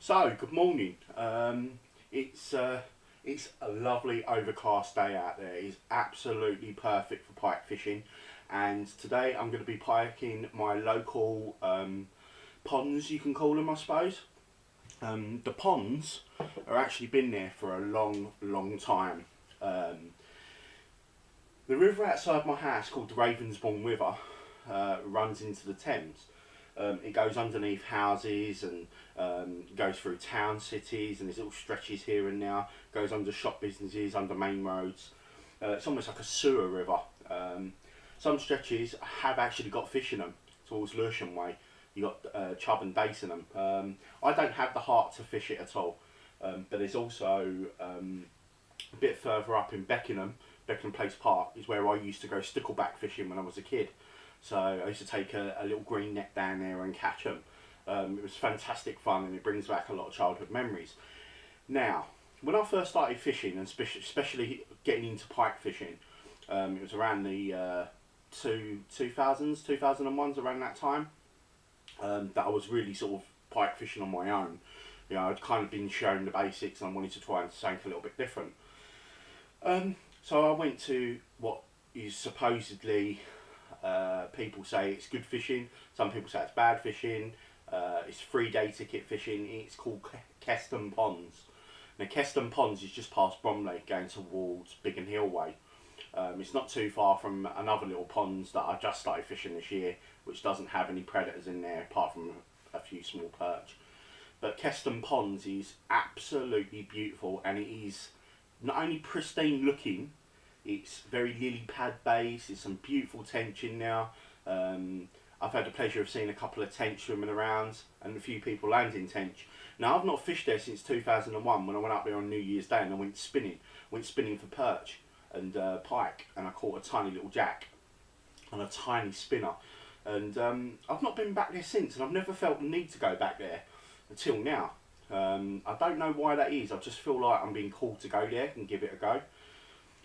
So, good morning. It's a lovely overcast day out there. It's absolutely perfect for pike fishing, and today I'm going to be piking my local ponds, you can call them, I suppose. The ponds are actually been there for a long time. The river outside my house, called the Ravensbourne River, runs into the Thames. It goes underneath houses and goes through town cities, and there's little stretches here and there. Goes under shop businesses, under main roads. It's almost like a sewer river. Some stretches have actually got fish in them towards Lewisham way. You got chub and dace in them. I don't have the heart to fish it at all, but there's also a bit further up in Beckenham Place Park is where I used to go stickleback fishing when I was a kid. So I used to take a little green net down there and catch them. It was fantastic fun, and it brings back a lot of childhood memories. Now, when I first started fishing, and especially getting into pike fishing, it was around the 2000s, 2001s, around that time, that I was really sort of pike fishing on my own. You know, I'd kind of been shown the basics, and I wanted to try and something a little bit different. So I went to what is supposedly, people say it's good fishing, some people say it's bad fishing, it's 3-day ticket fishing. It's called Keston Ponds. Now Keston Ponds is just past Bromley, going towards Biggen Hill way. It's not too far from another little ponds that I just started fishing this year, which doesn't have any predators in there apart from a few small perch. But Keston Ponds is absolutely beautiful, and it is not only pristine looking, it's very lily pad based. There's some beautiful tench in there. I've had the pleasure of seeing a couple of tench swimming around, and a few people landing tench. Now, I've not fished there since 2001 when I went up there on New Year's Day, and I went spinning for perch and pike, and I caught a tiny little jack on a tiny spinner. And I've not been back there since, and I've never felt the need to go back there until now. I don't know why that is. I just feel like I'm being called to go there and give it a go.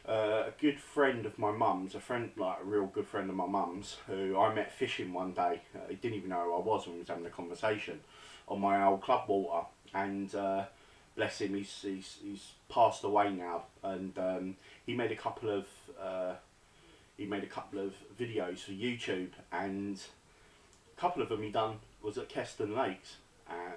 A good friend of my mum's, like a real good friend of my mum's, who I met fishing one day. He didn't even know who I was when we was having a conversation on my old club water, and bless him, he's passed away now. And he made a couple of videos for YouTube, and a couple of them he done was at Keston Lakes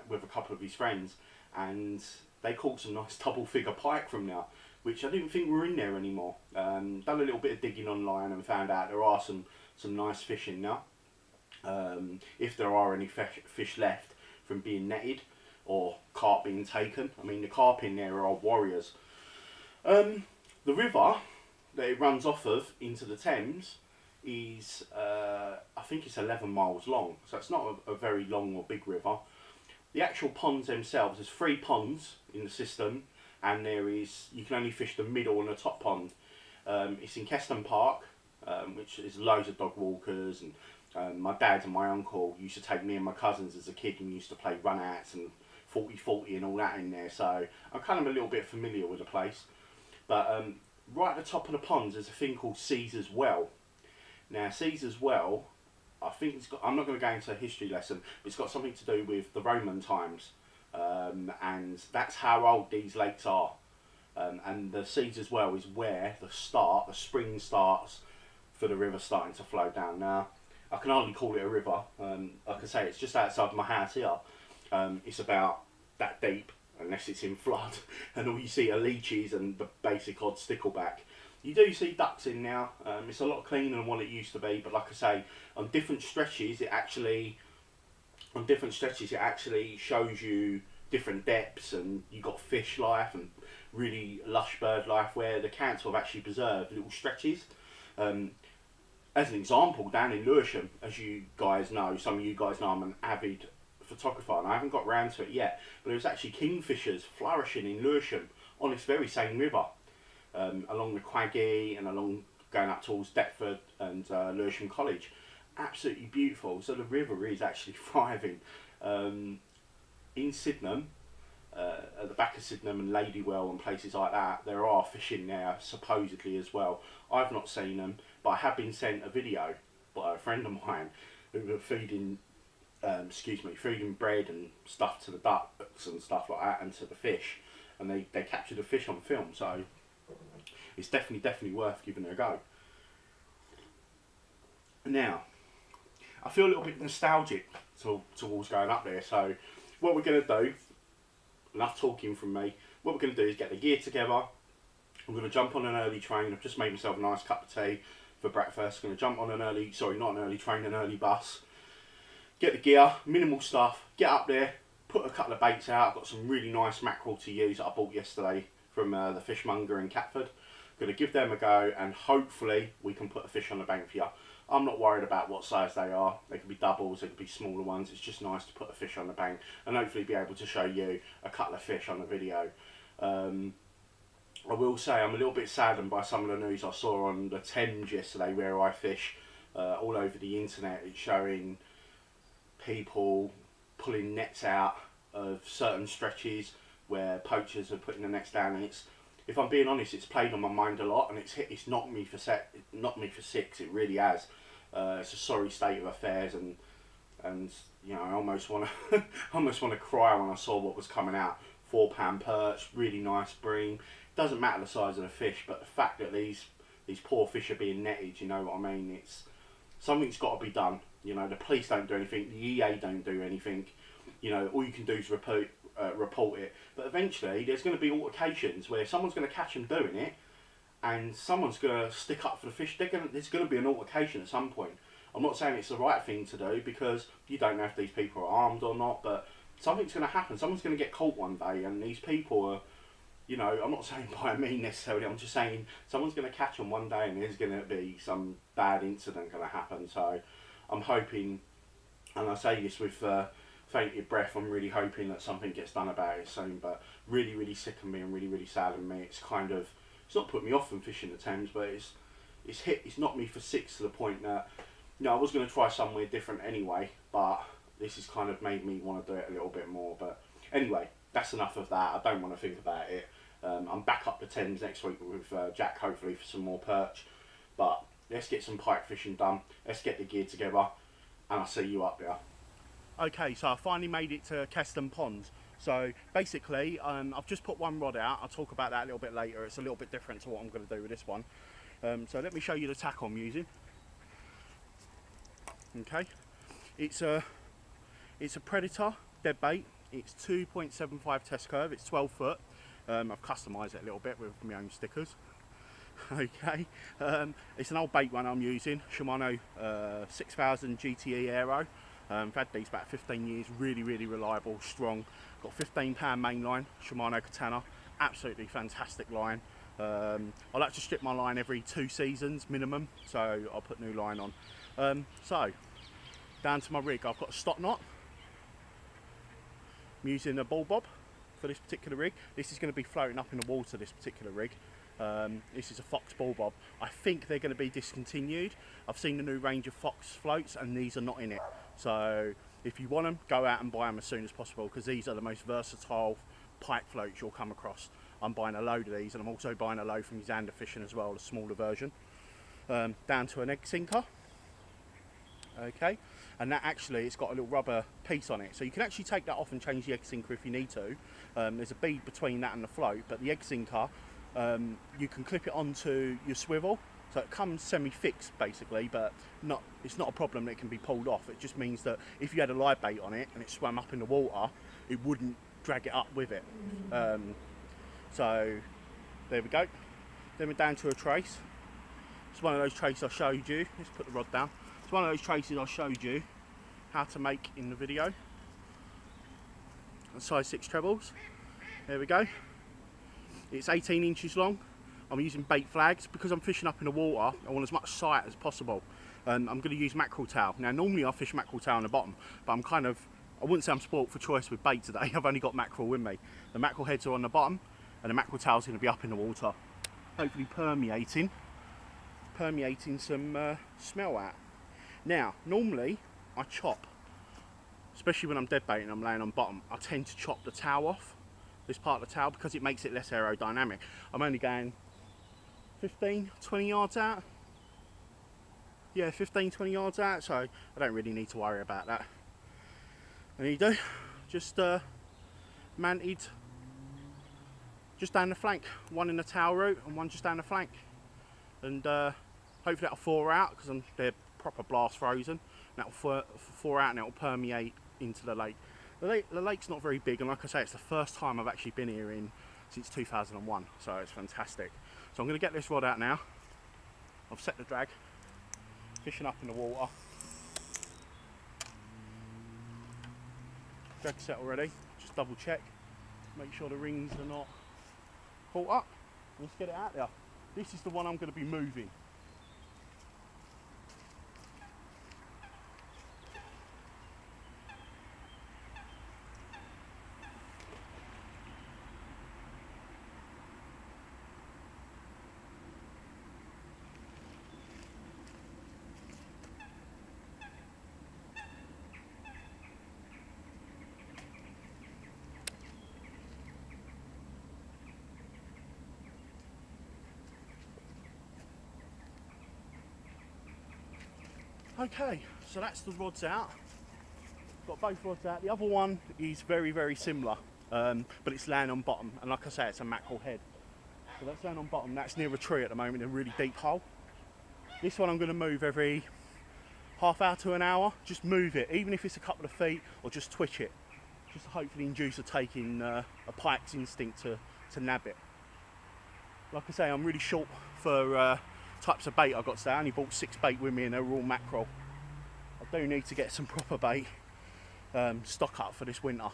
with a couple of his friends, and they caught some nice double figure pike from there, which I didn't think were in there anymore. Done a little bit of digging online and found out there are some nice fish in there. If there are any fish left from being netted or carp being taken. I mean, the carp in there are warriors. The river that it runs off of into the Thames is, I think it's 11 miles long, so it's not a very long or big river. The actual ponds themselves, there's 3 ponds in the system, and you can only fish the middle and the top pond. It's in Keston Park, which is loads of dog walkers, and my dad and my uncle used to take me and my cousins as a kid, and used to play run outs and 40-40 and all that in there, so I'm kind of a little bit familiar with the place. But right at the top of the ponds there's a thing called Caesar's Well. Now Caesar's Well, I think I'm not going to go into a history lesson, but it's got something to do with the Roman times. And that's how old these lakes are. And the Caesar's Well is where the spring starts for the river starting to flow down. Now, I can hardly call it a river. Like I say, it's just outside my house here. It's about that deep, unless it's in flood, and all you see are leeches and the basic odd stickleback. You do see ducks in now. It's a lot cleaner than what it used to be, but like I say, on different stretches it actually shows you different depths, and you got fish life and really lush bird life, where the council have actually preserved little stretches. As an example, down in Lewisham, as you guys know, some of you guys know I'm an avid photographer, and I haven't got round to it yet, but there was actually kingfishers flourishing in Lewisham on this very same river, along the Quaggy and along going up towards Deptford and Lewisham College. Absolutely beautiful. So the river is actually thriving. In Sydenham, at the back of Sydenham and Ladywell and places like that, there are fish in there supposedly as well. I've not seen them, but I have been sent a video by a friend of mine who were feeding excuse me, feeding bread and stuff to the ducks and stuff like that, and to the fish, and they captured the fish on film. So it's definitely worth giving it a go. Now, I feel a little bit nostalgic towards going up there. So what we're going to do, enough talking from me, what we're going to do is get the gear together. I'm going to jump on an early train. I've just made myself a nice cup of tea for breakfast. I'm going to jump on an early, sorry, not an early train, an early bus. Get the gear, minimal stuff, get up there, put a couple of baits out. I've got some really nice mackerel to use that I bought yesterday from the fishmonger in Catford. Going to give them a go, and hopefully we can put a fish on the bank for you. I'm not worried about what size they are. They could be doubles, they could be smaller ones. It's just nice to put a fish on the bank and hopefully be able to show you a couple of fish on the video. I will say I'm a little bit saddened by some of the news I saw on the Tench yesterday, where I fish, all over the internet. It's showing people pulling nets out of certain stretches where poachers are putting the nets down, and it's, if I'm being honest, it's played on my mind a lot, and it's knocked me for six. It really has. It's a sorry state of affairs, and you know, I almost want to cry when I saw what was coming out. £4 perch, really nice bream. Doesn't matter the size of the fish, but the fact that these poor fish are being netted, you know what I mean? It's something's got to be done. You know, the police don't do anything, the EA don't do anything. You know, all you can do is report it. But eventually, there's going to be altercations where someone's going to catch them doing it, and someone's going to stick up for the fish. There's going to be an altercation at some point. I'm not saying it's the right thing to do, because you don't know if these people are armed or not, but something's going to happen. Someone's going to get caught one day, and these people are, you know, I'm not saying by me necessarily, I'm just saying someone's going to catch them one day and there's going to be some bad incident going to happen. So I'm hoping, and I say this with fainted breath, I'm really hoping that something gets done about it soon. But really sickened me and really saddened me. It's kind of, it's not put me off from fishing the Thames, but it's knocked me for six, to the point that, you know, I was going to try somewhere different anyway, but this has kind of made me want to do it a little bit more. But anyway, that's enough of that. I don't want to think about it. I'm back up the Thames next week with Jack, hopefully, for some more perch. But let's get some pike fishing done. Let's get the gear together, and I'll see you up there. Okay, so I finally made it to Keston Ponds. So basically, I've just put one rod out. I'll talk about that a little bit later. It's a little bit different to what I'm going to do with this one. So let me show you the tackle I'm using. Okay, it's a Predator dead bait. It's 2.75 test curve. It's 12 foot. I've customised it a little bit with my own stickers. Okay, it's an old bait one I'm using. Shimano 6000 GTE Aero. I've had these about 15 years. Really reliable, strong. Got 15-pound main line. Shimano Katana. Absolutely fantastic line. I like to strip my line every 2 seasons minimum, so I'll put new line on. So down to my rig. I've got a stop knot. I'm using a ball bob for this particular rig. This is going to be floating up in the water, this particular rig. This is a Fox ball bob. I think they're going to be discontinued. I've seen the new range of Fox floats, and these are not in it. So if you want them, go out and buy them as soon as possible, because these are the most versatile pike floats you'll come across. I'm buying a load of these, and I'm also buying a load from Xander Fishing as well, the smaller version. Down to an egg sinker. Okay, and that actually, it's got a little rubber piece on it, so you can actually take that off and change the egg sinker if you need to. There's a bead between that and the float, but the egg sinker, you can clip it onto your swivel, so it comes semi-fixed basically, but it's not a problem that it can be pulled off. It just means that if you had a live bait on it and it swam up in the water, it wouldn't drag it up with it. So there we go. Then we're down to a trace. It's one of those traces I showed you. Let's put the rod down. It's one of those traces I showed you how to make in the video. Size 6 trebles. There we go. It's 18 inches long. I'm using bait flags because I'm fishing up in the water. I want as much sight as possible. I'm going to use mackerel tail. Now normally I fish mackerel tail on the bottom, but I wouldn't say I'm spoilt for choice with bait today. I've only got mackerel with me. The mackerel heads are on the bottom, and the mackerel tail is going to be up in the water, hopefully permeating some smell out. Now, normally I chop, especially when I'm dead baiting and I'm laying on bottom, I tend to chop the tail off, this part of the tail, because it makes it less aerodynamic. I'm only going 15, 20 yards out. Yeah, 15, 20 yards out, so I don't really need to worry about that. There you go, just manted just down the flank, one in the tail root and one just down the flank, and hopefully that'll thaw out because they're proper blast frozen, and that'll thaw out and it'll permeate into the lake. The lake's not very big, and like I say, it's the first time I've actually been here since 2001, so it's fantastic. So I'm going to get this rod out now. I've set the drag, fishing up in the water. Drag set already, just double check, make sure the rings are not caught up. Let's get it out there. This is the one I'm going to be moving. Okay, so that's the rods out. Got both rods out. The other one is very, very similar, but it's laying on bottom, and like I say, it's a mackerel head. So that's laying on bottom. That's near a tree at the moment, in a really deep hole. This one I'm going to move every half hour to an hour. Just move it, even if it's a couple of feet, or just twitch it. Just to hopefully induce a taking a pike's instinct to nab it. Like I say, I'm really short for types of bait I've got today. I only bought 6 bait with me and they're all mackerel. I do need to get some proper bait stock up for this winter.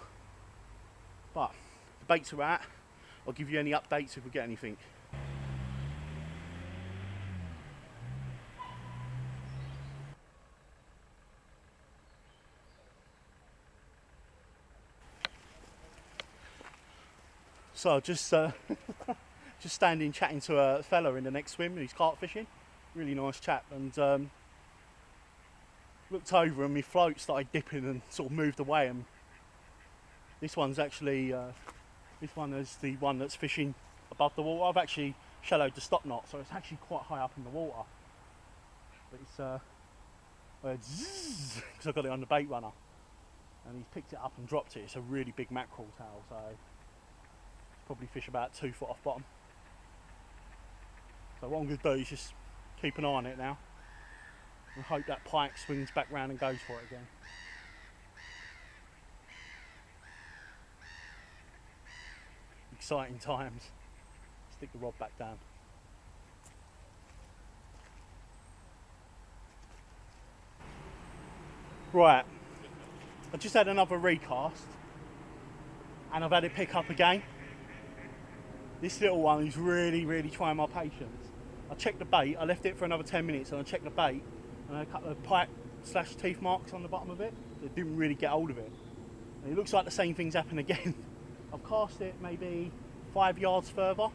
But the baits are out. I'll give you any updates if we get anything. So just just standing chatting to a fella in the next swim who's carp fishing. Really nice chap, and looked over and my float started dipping and sort of moved away, and this one's actually this one is the one that's fishing above the water. I've actually shallowed the stop knot, so it's actually quite high up in the water, but it's because I got it on the bait runner, and he's picked it up and dropped it. It's a really big mackerel tail, so probably fish about 2 foot off bottom. So what I'm going to do is just keep an eye on it now and hope that pike swings back round and goes for it again. Exciting times. Stick the rod back down. Right, I just had another recast and I've had it pick up again. This little one is really trying my patience. I checked the bait, I left it for another 10 minutes and I checked the bait, and I had a couple of pike / teeth marks on the bottom of it. It didn't really get hold of it. And it looks like the same thing's happened again. I've cast it maybe 5 yards further.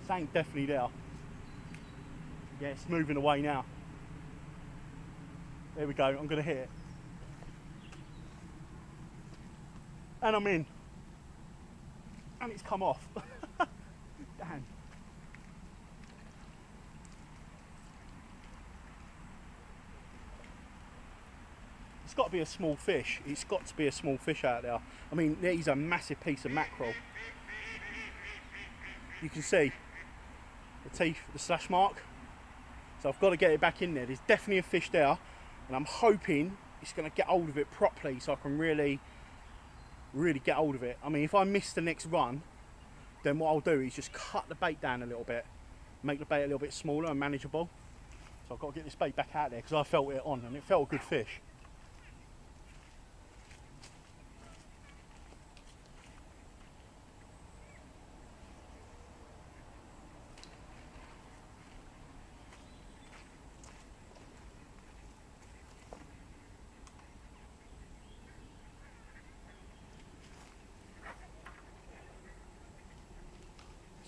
Something definitely there. Yeah, it's moving away now. There we go, I'm gonna hit it. And I'm in. And it's come off. Damn. It's got to be a small fish. It's got to be a small fish out there. I mean, he's a massive piece of mackerel. You can see the teeth, the slash mark. So I've got to get it back in there. There's definitely a fish there, and I'm hoping it's going to get hold of it properly so I can really get hold of it. I mean, if I miss the next run, then what I'll do is just cut the bait down a little bit, make the bait a little bit smaller and manageable. So I've got to get this bait back out there because I felt it on and it felt a good fish.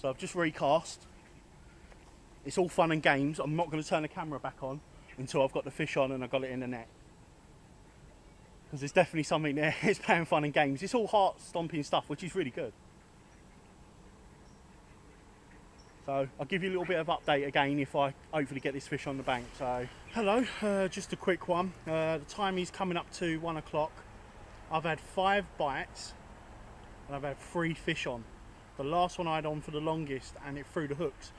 So I've just recast. It's all fun and games. I'm not going to turn the camera back on until I've got the fish on and I've got it in the net. Because there's definitely something there. It's playing fun and games. It's all heart stomping stuff, which is really good. So I'll give you a little bit of update again if I hopefully get this fish on the bank. So hello, just a quick one. The time is coming up to 1 o'clock. I've had 5 bites and I've had 3 fish on. The last one I had on for the longest and it threw the hooks.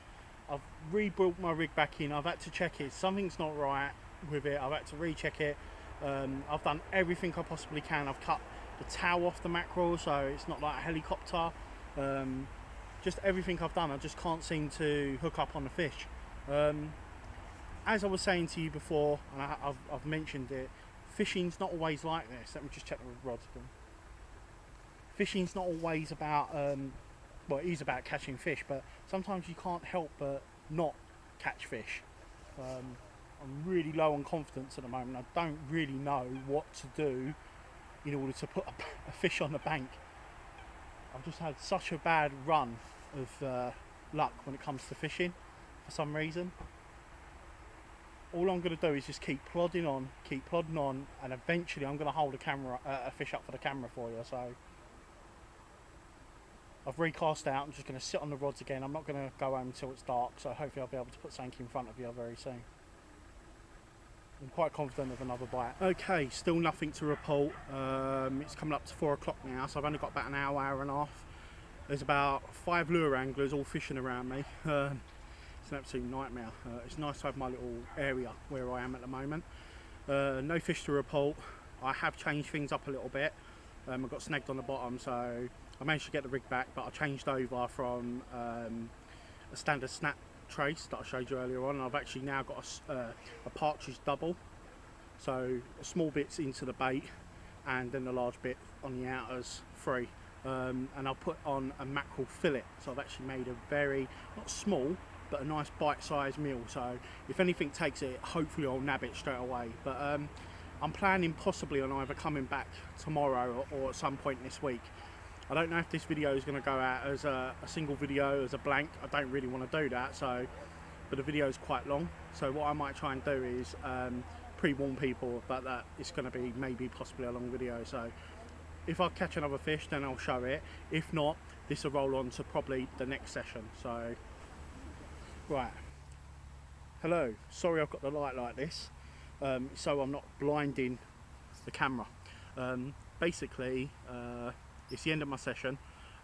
I've rebuilt my rig back in. I've had to check it. Something's not right with it. I've had to recheck it. I've done everything I possibly can. I've cut the tail off the mackerel so it's not like a helicopter. Just everything I've done, I just can't seem to hook up on the fish. As I was saying to you before, and I've mentioned it, fishing's not always like this. Let me just check the rods again. Fishing's not always about, well, it is about catching fish, but sometimes you can't help but not catch fish. I'm really low on confidence at the moment. I don't really know what to do in order to put a fish on the bank. I've just had such a bad run of luck when it comes to fishing for some reason. All I'm going to do is just keep plodding on, and eventually I'm going to hold a fish up for the camera for you. So I've recast out. I'm just going to sit on the rods again. I'm not going to go home until it's dark, so hopefully I'll be able to put something in front of you very soon. I'm quite confident of another bite. Okay, still nothing to report. It's coming up to 4 o'clock now, so I've only got about an hour and a half. There's about 5 lure anglers all fishing around me. It's an absolute nightmare. It's nice to have my little area where I am at the moment. No fish to report. I have changed things up a little bit. I got snagged on the bottom, so I managed to get the rig back, but I changed over from a standard snap trace that I showed you earlier on. I've actually now got a partridge double, so small bits into the bait and then the large bit on the outers free. And I'll put on a mackerel fillet, so I've actually made a very, not small, but a nice bite-sized meal, so if anything takes it, hopefully I'll nab it straight away. But I'm planning possibly on either coming back tomorrow or at some point this week. I don't know if this video is going to go out as a single video, as a blank. I don't really want to do that, so, but the video is quite long, so what I might try and do is pre-warn people about that it's going to be maybe possibly a long video. So if I catch another fish, then I'll show it. If not, this will roll on to probably the next session. So, right. Hello. Sorry I've got the light like this, so I'm not blinding the camera. Basically, it's the end of my session.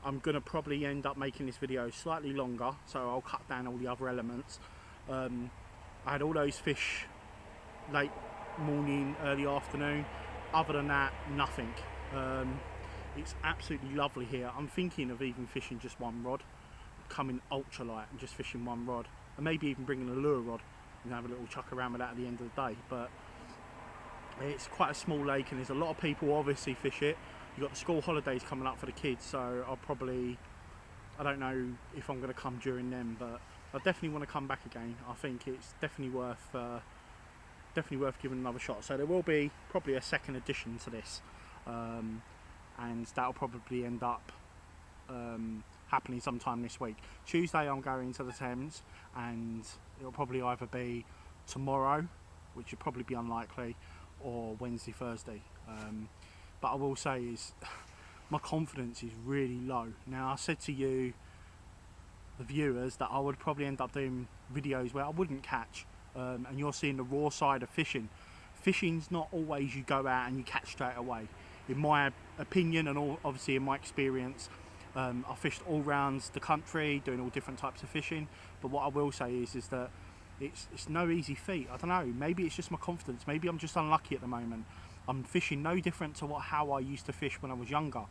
I'm going to probably end up making this video slightly longer, so I'll cut down all the other elements. I had all those fish late morning, early afternoon. Other than that, nothing. It's absolutely lovely here. I'm thinking of even fishing just one rod, coming ultralight and just fishing one rod, and maybe even bringing a lure rod and have a little chuck around with that at the end of the day. But it's quite a small lake and there's a lot of people obviously fish it. You've got the school holidays coming up for the kids, so I don't know if I'm going to come during them, but I definitely want to come back again. I think it's definitely worth giving another shot. So there will be probably a second edition to this. And that'll probably end up happening sometime this week. Tuesday I'm going to the Thames, and it'll probably either be tomorrow, which would probably be unlikely, or Wednesday, Thursday. But I will say is my confidence is really low. Now I said to you, the viewers, that I would probably end up doing videos where I wouldn't catch, and you're seeing the raw side of fishing. Fishing's not always you go out and you catch straight away. In my opinion, and obviously in my experience, I've fished all round the country doing all different types of fishing, but what I will say is that it's no easy feat. I don't know, maybe it's just my confidence, maybe I'm just unlucky at the moment. I'm fishing no different to how I used to fish when I was younger.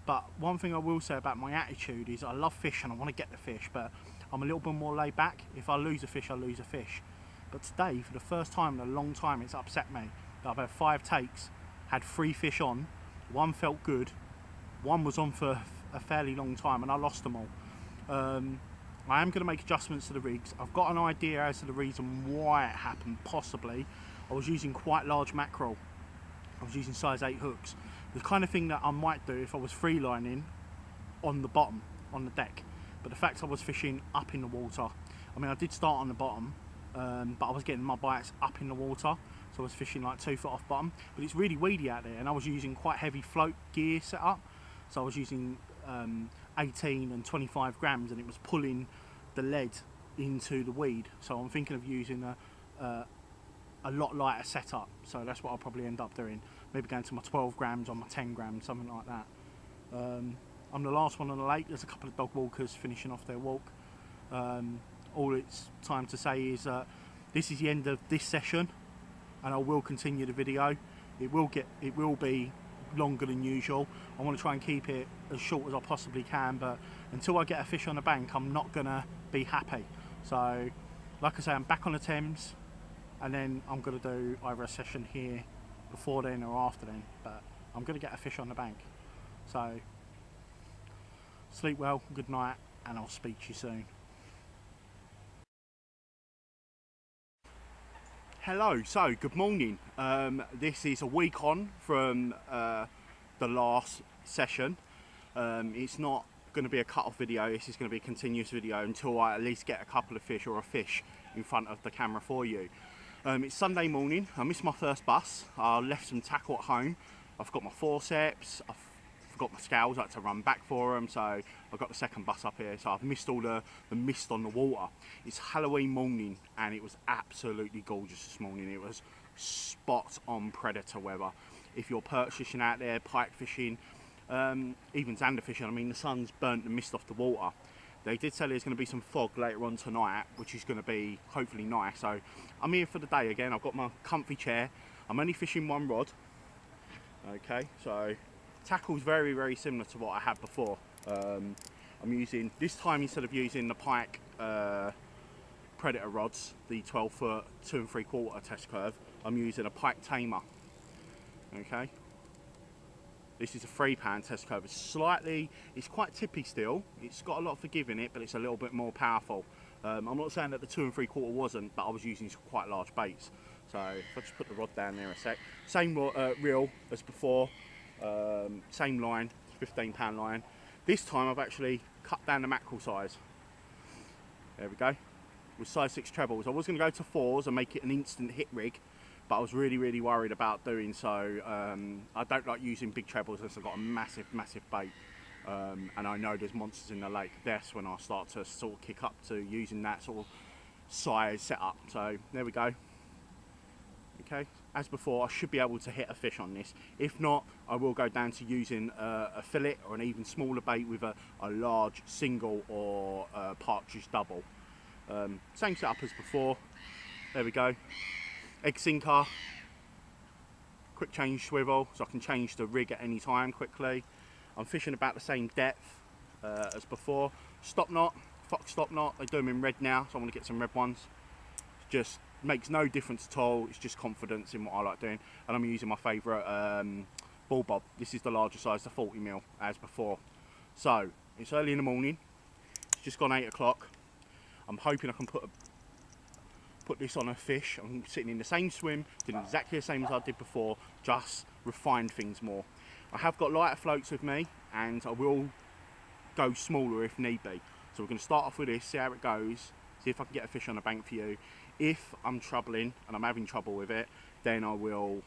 But one thing I will say about my attitude is I love fish and I want to get the fish, but I'm a little bit more laid back. If I lose a fish, I lose a fish. But today, for the first time in a long time, it's upset me that I've had 5 takes, had 3 fish on, 1 felt good, 1 was on for a fairly long time, and I lost them all. I am going to make adjustments to the rigs. I've got an idea as to the reason why it happened, possibly. I was using quite large mackerel. I was using size 8 hooks. The kind of thing that I might do if I was free lining on the bottom, on the deck. But the fact I was fishing up in the water, I mean I did start on the bottom, but I was getting my bites up in the water, so I was fishing like 2 foot off bottom. But it's really weedy out there, and I was using quite heavy float gear setup, so I was using 18 and 25 grams, and it was pulling the lead into the weed, so I'm thinking of using a lot lighter setup, so that's what I'll probably end up doing, maybe going to my 12 grams or my 10 grams, something like that. I'm the last one on the lake. There's a couple of dog walkers finishing off their walk. All it's time to say is this is the end of this session, and I will continue the video. It will be longer than usual. I want to try and keep it as short as I possibly can, but until I get a fish on the bank, I'm not gonna be happy. So like I say, I'm back on the Thames, and then I'm gonna do either a session here before then or after then, but I'm gonna get a fish on the bank. So sleep well, good night, and I'll speak to you soon. Hello, so good morning. This is a week on from the last session. It's not going to be a cut-off video, this is going to be a continuous video until I at least get a couple of fish or a fish in front of the camera for you. It's Sunday morning. I missed my first bus. I left some tackle at home. I've got my forceps, I've got my scales, I had to run back for them, so I've got the second bus up here, so I've missed all the mist on the water. It's Halloween morning and it was absolutely gorgeous this morning. It was spot on predator weather. If you're perch fishing out there, pike fishing, even zander fishing, I mean the sun's burnt the mist off the water. They did say there's going to be some fog later on tonight, which is going to be hopefully nice. So I'm here for the day again. I've got my comfy chair. I'm only fishing one rod. Okay, so tackle's very, very similar to what I had before. I'm using, this time instead of using the Pike Predator rods, the 12-foot 2 3/4 test curve, I'm using a Pike tamer. Okay, this is a 3-pound test curve. It's quite tippy still. It's got a lot of forgive in it, but it's a little bit more powerful. I'm not saying that the 2 3/4 wasn't, but I was using some quite large baits. So if I just put the rod down there a sec, same reel as before. Same line, 15-pound line. This time I've actually cut down the mackerel size. There we go. With size 6 trebles. I was going to go to 4s and make it an instant hit rig, but I was really, really worried about doing so. I don't like using big trebles unless I've got a massive, massive bait. And I know there's monsters in the lake. That's when I start to sort of kick up to using that sort of size setup. So there we go. Okay, as before, I should be able to hit a fish on this. If not, I will go down to using a fillet or an even smaller bait with a large single or partridge double. Same setup as before. There we go. Egg sinker, quick change swivel, so I can change the rig at any time quickly. I'm fishing about the same depth as before. Stop knot, fox stop knot. They do them in red now, so I want to get some red ones. Just makes no difference at all. It's just confidence in what I like doing, and I'm using my favourite ball bob. This is the larger size, the 40mm as before. So it's early in the morning. It's just gone 8 o'clock. I'm hoping I can put this on a fish. I'm sitting in the same swim, doing exactly the same as I did before, just refined things more. I have got lighter floats with me, and I will go smaller if need be. So we're going to start off with this, see how it goes, see if I can get a fish on the bank for you. If I'm troubling and I'm having trouble with it, then I will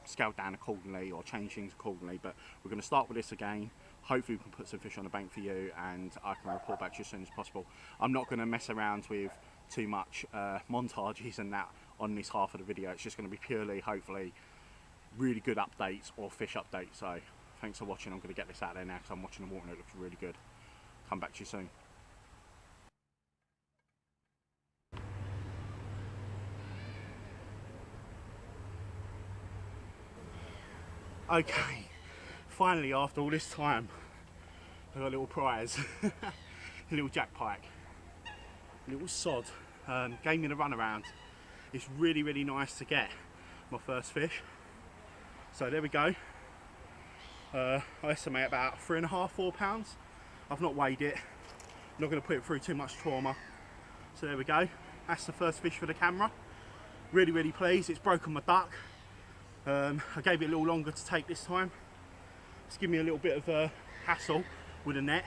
scale down accordingly or change things accordingly. But we're going to start with this again. Hopefully we can put some fish on the bank for you, and I can report back to you as soon as possible. I'm not going to mess around with too much montages and that on this half of the video. It's just going to be purely, hopefully, really good updates or fish updates. So thanks for watching. I'm going to get this out there now because I'm watching the water and it looks really good. Come back to you soon. Okay, finally after all this time, I got a little prize, a little jack pike, a little sod. Gave me the run around. It's really, really nice to get my first fish. So there we go. I estimate about 3.5, 4 pounds. I've not weighed it. I'm not going to put it through too much trauma. So there we go. That's the first fish for the camera. Really, really pleased. It's broken my duck. I gave it a little longer to take this time. It's given me a little bit of a hassle with a net,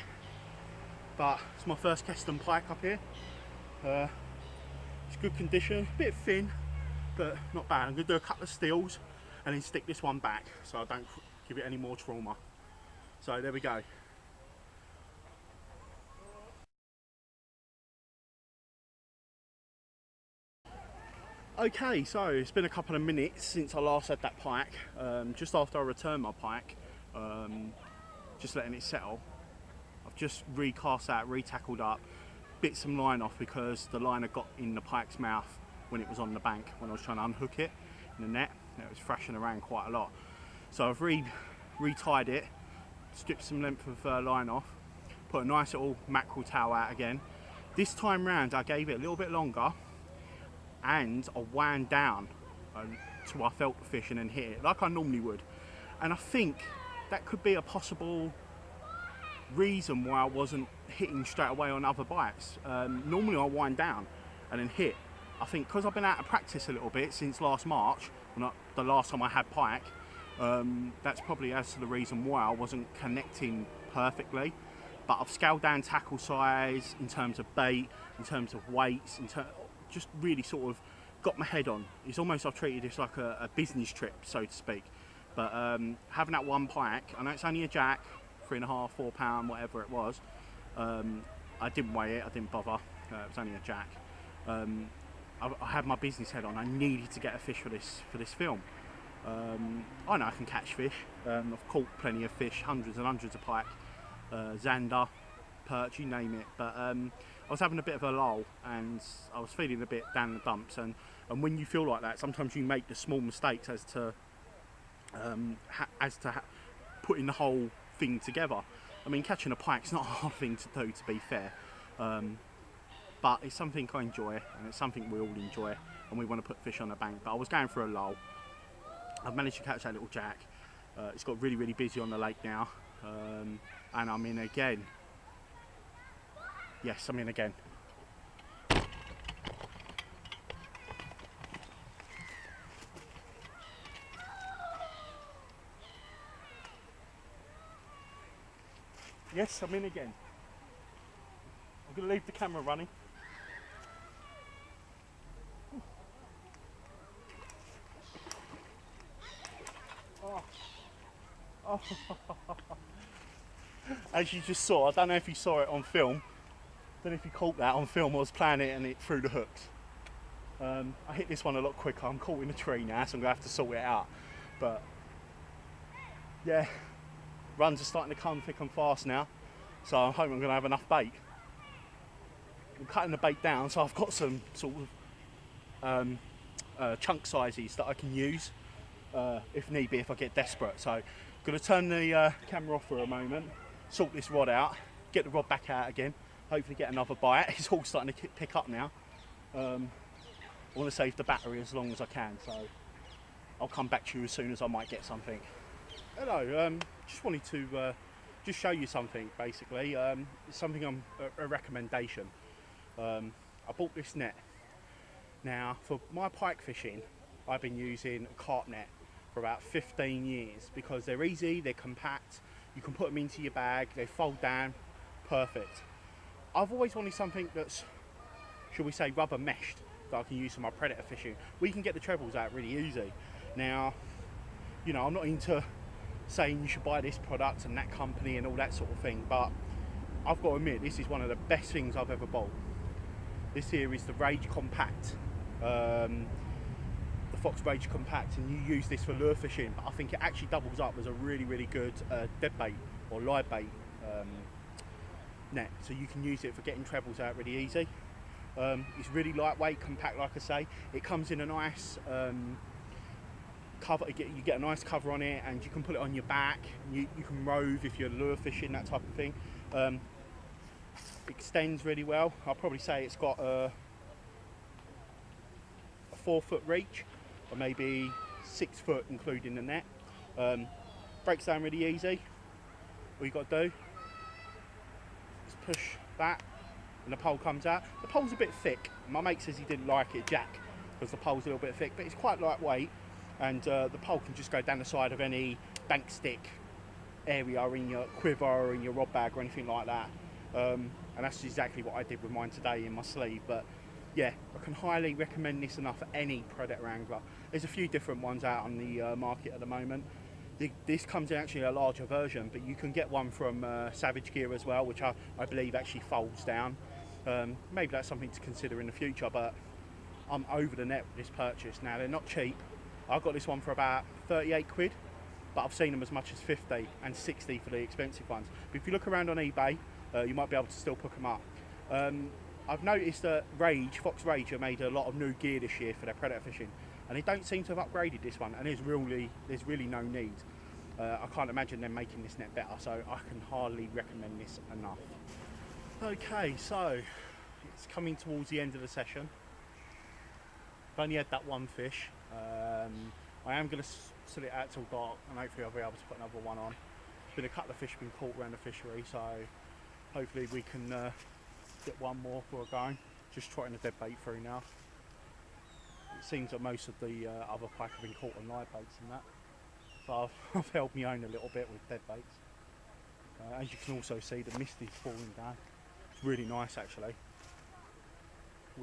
but it's my first Keston pike up here. It's good condition, a bit thin, but not bad. I'm going to do a couple of steals and then stick this one back so I don't give it any more trauma. So there we go. Okay, so it's been a couple of minutes since I last had that pike. Just after I returned my pike, just letting it settle. I've just recast that, retackled up, bit some line off because the line had got in the pike's mouth when it was on the bank, when I was trying to unhook it in the net. It was thrashing around quite a lot. So I've retied it, stripped some length of line off, put a nice little mackerel towel out again. This time round I gave it a little bit longer and I wound down till I felt the fish and then hit it like I normally would. And I think that could be a possible reason why I wasn't hitting straight away on other bites. Normally I wind down and then hit. I think because I've been out of practice a little bit since last March, not the last time I had pike, that's probably as to the reason why I wasn't connecting perfectly. But I've scaled down tackle size in terms of bait, in terms of weights, just really sort of got my head on. It's almost I've treated this like a business trip, so to speak. But having that one pike, I know it's only a jack, 3.5, 4 pound, whatever it was. I didn't weigh it, I didn't bother. It was only a jack. I had my business head on. I needed to get a fish for this film. I know I can catch fish. I've caught plenty of fish, hundreds and hundreds of pike, zander, perch, you name it. But I was having a bit of a lull and I was feeling a bit down the dumps. And when you feel like that, sometimes you make the small mistakes as to putting the whole thing together. I mean, catching a pike's not a hard thing to do, to be fair. But it's something I enjoy and it's something we all enjoy and we want to put fish on the bank. But I was going for a lull. I've managed to catch that little jack. It's got really, really busy on the lake now. And I'm in again. Yes, I'm in again. Yes, I'm in again. I'm going to leave the camera running. Oh. As you just saw, I don't know if you saw it on film. I don't know if you caught that on film. I was playing it and it threw the hooks. I hit this one a lot quicker. I'm caught in a tree now, so I'm going to have to sort it out. But yeah, runs are starting to come thick and fast now. So I'm hoping I'm going to have enough bait. I'm cutting the bait down, so I've got some sort of chunk sizes that I can use if need be, if I get desperate. So I'm going to turn the camera off for a moment, sort this rod out, get the rod back out again, hopefully get another bite. It's all starting to pick up now. I want to save the battery as long as I can, so I'll come back to you as soon as I might get something. Hello, just wanted to just show you something basically. It's something a recommendation. I bought this net. Now for my pike fishing I've been using a carp net for about 15 years because they're easy, they're compact, you can put them into your bag, they fold down, perfect. I've always wanted something that's, shall we say, rubber meshed that I can use for my predator fishing. We can get the trebles out really easy. Now, you know, I'm not into saying you should buy this product and that company and all that sort of thing, but I've got to admit this is one of the best things I've ever bought. This here is the Rage Compact, the Fox Rage Compact, and you use this for lure fishing, but I think it actually doubles up as a really, really good dead bait or live bait net, so you can use it for getting trebles out really easy. It's really lightweight, compact, like I say. It comes in a nice cover. You get a nice cover on it, and you can put it on your back. You can rove if you're lure fishing, that type of thing. Extends really well. I'll probably say it's got a 4-foot reach, or maybe 6 foot including the net. Breaks down really easy. All you got to do is push that and the pole comes out. The pole's a bit thick. My mate says he didn't like it, Jack, because the pole's a little bit thick, but it's quite lightweight, and the pole can just go down the side of any bank stick area in your quiver or in your rod bag or anything like that. And that's exactly what I did with mine today in my sleeve. But yeah, I can highly recommend this enough for any predator angler. There's a few different ones out on the market at the moment. This comes in actually a larger version, but you can get one from Savage Gear as well, which I believe actually folds down. Maybe that's something to consider in the future, but I'm over the net with this purchase. Now they're not cheap. I got this one for about 38 quid, but I've seen them as much as 50 and 60 for the expensive ones. But if you look around on eBay, you might be able to still pick them up. I've noticed that Fox Rage have made a lot of new gear this year for their predator fishing, and they don't seem to have upgraded this one, and there's really no need. I can't imagine them making this net better, so I can hardly recommend this enough. Okay, so it's coming towards the end of the session. I've only had that one fish. I am going to sit it out till dark, and hopefully I'll be able to put another one on. There's been a couple of fish been caught around the fishery, so hopefully we can get one more before going. Just trotting a dead bait through now. It seems that most of the other pike have been caught on live baits and that. So I've held my own a little bit with dead baits. As you can also see, the mist is falling down. It's really nice actually. I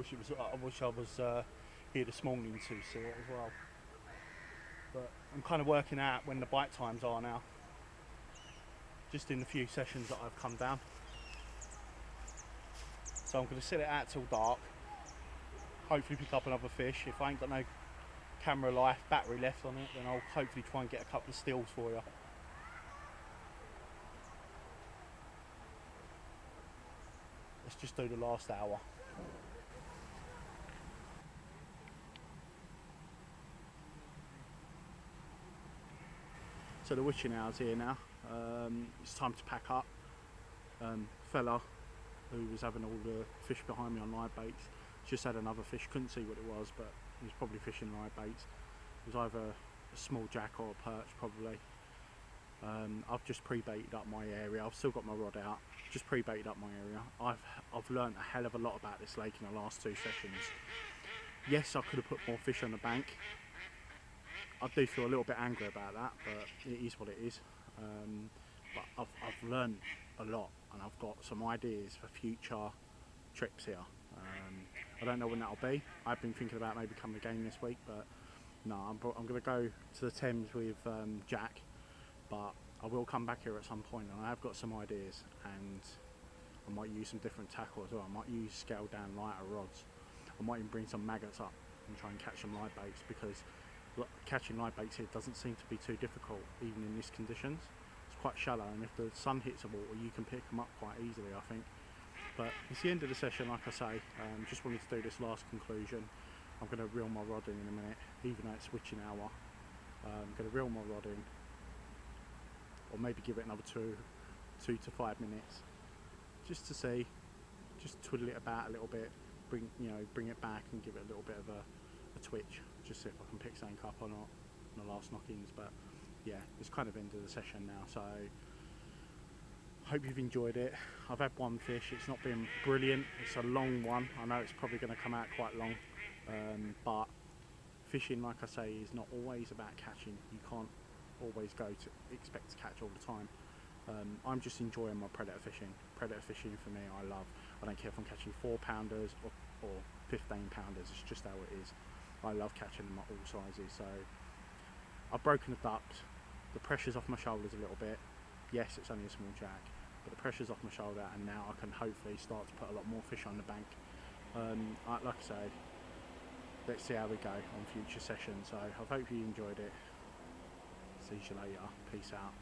wish I was here this morning to see it as well. But I'm kind of working out when the bite times are now. Just in the few sessions that I've come down. So I'm going to sit it out till dark. Hopefully pick up another fish. If I ain't got no camera life battery left on it, then I'll hopefully try and get a couple of stills for you. Let's just do the last hour. So the witching hour's here now. It's time to pack up. Fella who was having all the fish behind me on live baits just had another fish. Couldn't see what it was, but he was probably fishing live baits. It was either a small jack or a perch probably. I've just pre-baited up my area. I've still got my rod out. Just pre-baited up my area. I've learned a hell of a lot about this lake in the last 2 sessions. Yes, I could have put more fish on the bank. I do feel a little bit angry about that, but it is what it is. But I've learned a lot, and I've got some ideas for future trips here. I don't know when that'll be. I've been thinking about maybe coming again this week, but no, I'm going to go to the Thames with Jack, but I will come back here at some point, and I have got some ideas, and I might use some different tackle as well. I might use scaled down lighter rods. I might even bring some maggots up and try and catch some live baits, because catching live baits here doesn't seem to be too difficult even in these conditions. It's quite shallow, and if the sun hits the water you can pick them up quite easily, I think. But it's the end of the session, like I say. Just wanted to do this last conclusion. I'm going to reel my rod in a minute, even though it's witching hour. I'm going to reel my rod in, or maybe give it another 2 to 5 minutes, just to see, just twiddle it about a little bit, bring it back and give it a little bit of a twitch, just see if I can pick something up or not in the last knockings. But yeah, it's kind of end of the session now, so hope you've enjoyed it. I've had one fish. It's not been brilliant. It's a long one. I know it's probably going to come out quite long, but fishing, like I say, is not always about catching. You can't always go to expect to catch all the time. I'm just enjoying my predator fishing. Predator fishing for me, I love. I don't care if I'm catching 4-pounders or 15-pounders. It's just how it is. I love catching them at all sizes. So I've broken the duct. The pressure's off my shoulders a little bit. Yes, it's only a small jack, but the pressure's off my shoulder, and now I can hopefully start to put a lot more fish on the bank. Like I say, let's see how we go on future sessions. So I hope you enjoyed it. See you later. Peace out.